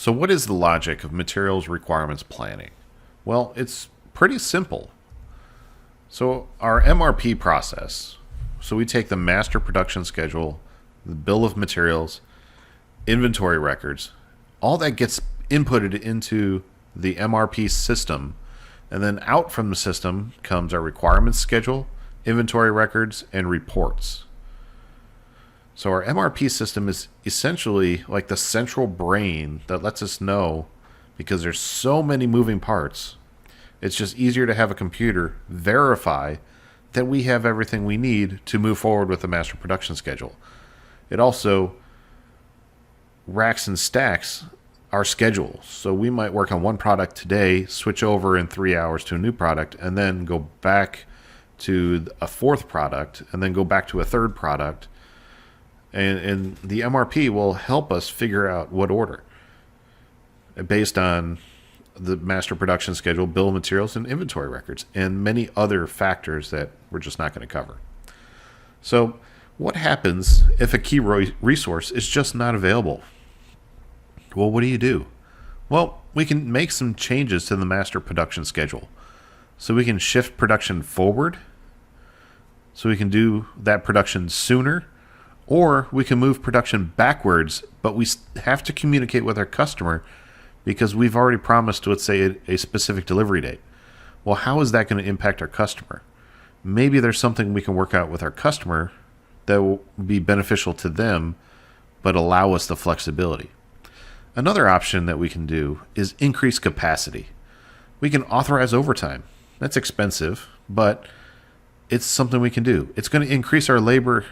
So what is the logic of materials requirements planning? Well, it's pretty simple. So our MRP process, so we take the master production schedule, the bill of materials, inventory records, all that gets inputted into the MRP system, and then out from the system comes our requirements schedule, inventory records, and reports. So our MRP system is essentially like the central brain that lets us know, because there's so many moving parts, it's just easier to have a computer verify that we have everything we need to move forward with the master production schedule. It also racks and stacks our schedule. So we might work on one product today, switch over in 3 hours to a new product, and then go back to a fourth product, and then go back to a third product. And the MRP will help us figure out what order based on the master production schedule, bill of materials, and inventory records, and many other factors that we're just not going to cover. So what happens if a key resource is just not available? Well, what do? Well, we can make some changes to the master production schedule. So we can shift production forward, so we can do that production sooner, or we can move production backwards, but we have to communicate with our customer because we've already promised, let's say, a specific delivery date. Well, how is that going to impact our customer? Maybe there's something we can work out with our customer that will be beneficial to them, but allow us the flexibility. Another option that we can do is increase capacity. We can authorize overtime. That's expensive, but it's something we can do. It's going to increase our labor,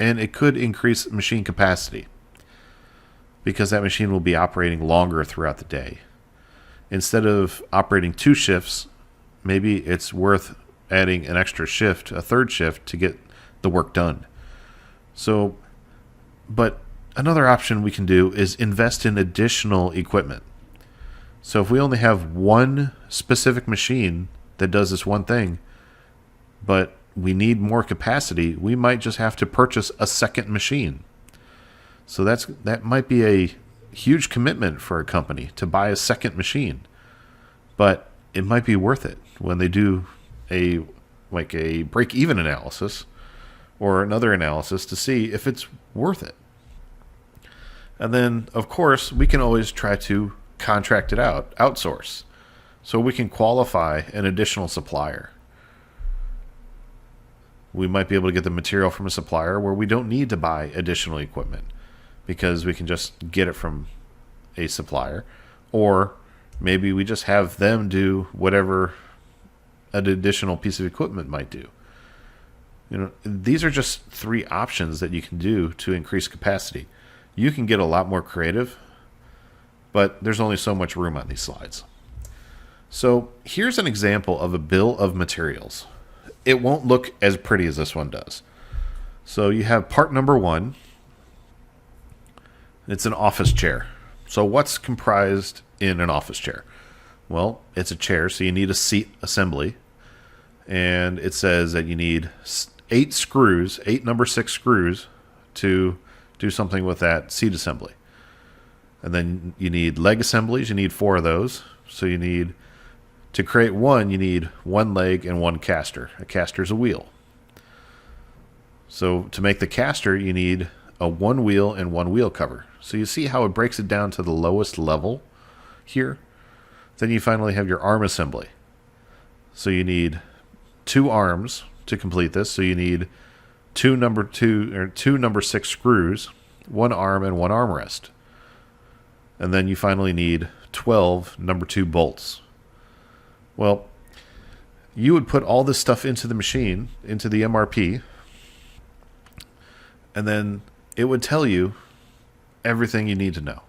and it could increase machine capacity because that machine will be operating longer throughout the day. Instead of operating 2 shifts, maybe it's worth adding an extra shift, a third shift, to get the work done. So, but another option we can do is invest in additional equipment. So if we only have one specific machine that does this one thing, but we need more capacity, we might just have to purchase a second machine. So that might be a huge commitment for a company to buy a second machine, but it might be worth it when they do a break-even analysis or another analysis to see if it's worth it. And then, of course, we can always try to contract it out, outsource, so we can qualify an additional supplier. We might be able to get the material from a supplier where we don't need to buy additional equipment because we can just get it from a supplier, or maybe we just have them do whatever an additional piece of equipment might do. These are just 3 options that you can do to increase capacity. You can get a lot more creative, but there's only so much room on these slides. So here's an example of a bill of materials. It won't look as pretty as this one does. So you have part number 1. It's an office chair. So what's comprised in an office chair? Well, it's a chair, so you need a seat assembly. And it says that you need 8 screws, 8 number 6 screws, to do something with that seat assembly. And then you need leg assemblies. You need 4 of those. So to create one, you need 1 leg and 1 caster. A caster is a wheel. So to make the caster, you need a 1 wheel and 1 wheel cover. So you see how it breaks it down to the lowest level here. Then you finally have your arm assembly. So you need 2 arms to complete this. So you need 2 number 6 screws, 1 arm, and 1 armrest. And then you finally need 12 number 2 bolts. Well, you would put all this stuff into the machine, into the MRP, and then it would tell you everything you need to know.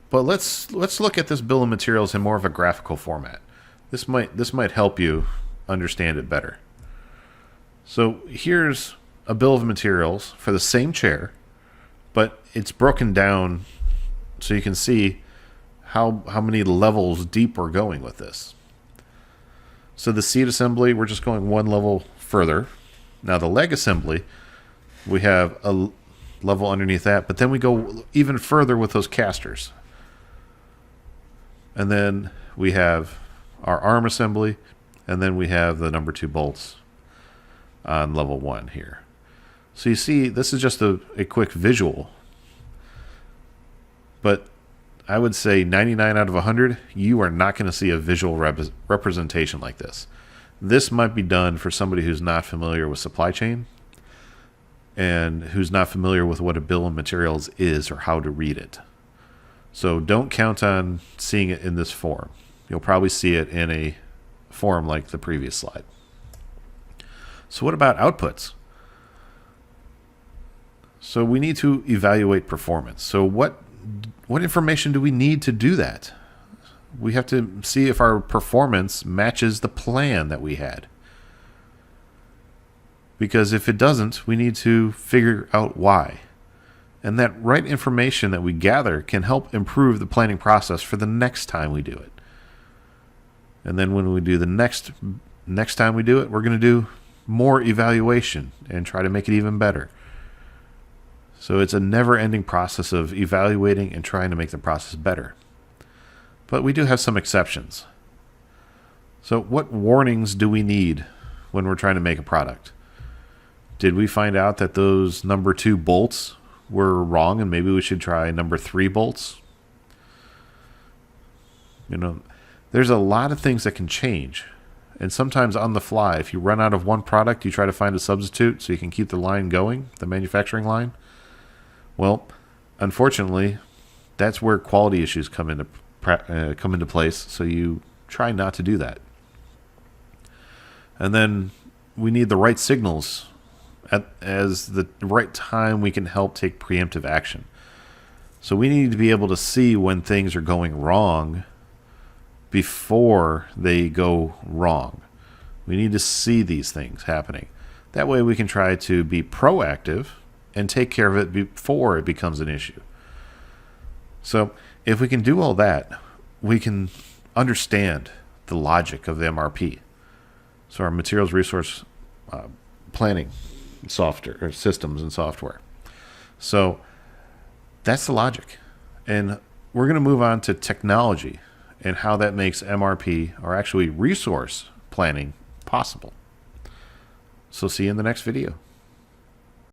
But let's look at this bill of materials in more of a graphical format. This might help you understand it better. So here's a bill of materials for the same chair, but it's broken down so you can see how many levels deep we're going with this. So the seat assembly, we're just going 1 level further. Now the leg assembly, we have a level underneath that, but then we go even further with those casters. And then we have our arm assembly, and then we have the number 2 bolts on level 1 here. So you see, this is just a quick visual, but I would say 99 out of 100, you are not going to see a visual representation like this. This might be done for somebody who's not familiar with supply chain and who's not familiar with what a bill of materials is or how to read it. So don't count on seeing it in this form. You'll probably see it in a form like the previous slide. So what about outputs? So we need to evaluate performance. So what information do we need to do that? We have to see if our performance matches the plan that we had. Because if it doesn't, we need to figure out why. And that right information that we gather can help improve the planning process for the next time we do it. And then when we do the next time we do it, we're going to do more evaluation and try to make it even better. So it's a never-ending process of evaluating and trying to make the process better. But we do have some exceptions. So what warnings do we need when we're trying to make a product? Did we find out that those number 2 bolts were wrong and maybe we should try number 3 bolts? There's a lot of things that can change. And sometimes on the fly, if you run out of one product, you try to find a substitute so you can keep the line going, the manufacturing line. Well, unfortunately, that's where quality issues come into place, so you try not to do that. And then we need the right signals as the right time we can help take preemptive action. So we need to be able to see when things are going wrong before they go wrong. We need to see these things happening. That way we can try to be proactive and take care of it before it becomes an issue. So if we can do all that, we can understand the logic of the MRP. So our materials resource planning software or systems and software. So that's the logic. And we're going to move on to technology and how that makes MRP, or actually resource planning, possible. So see you in the next video.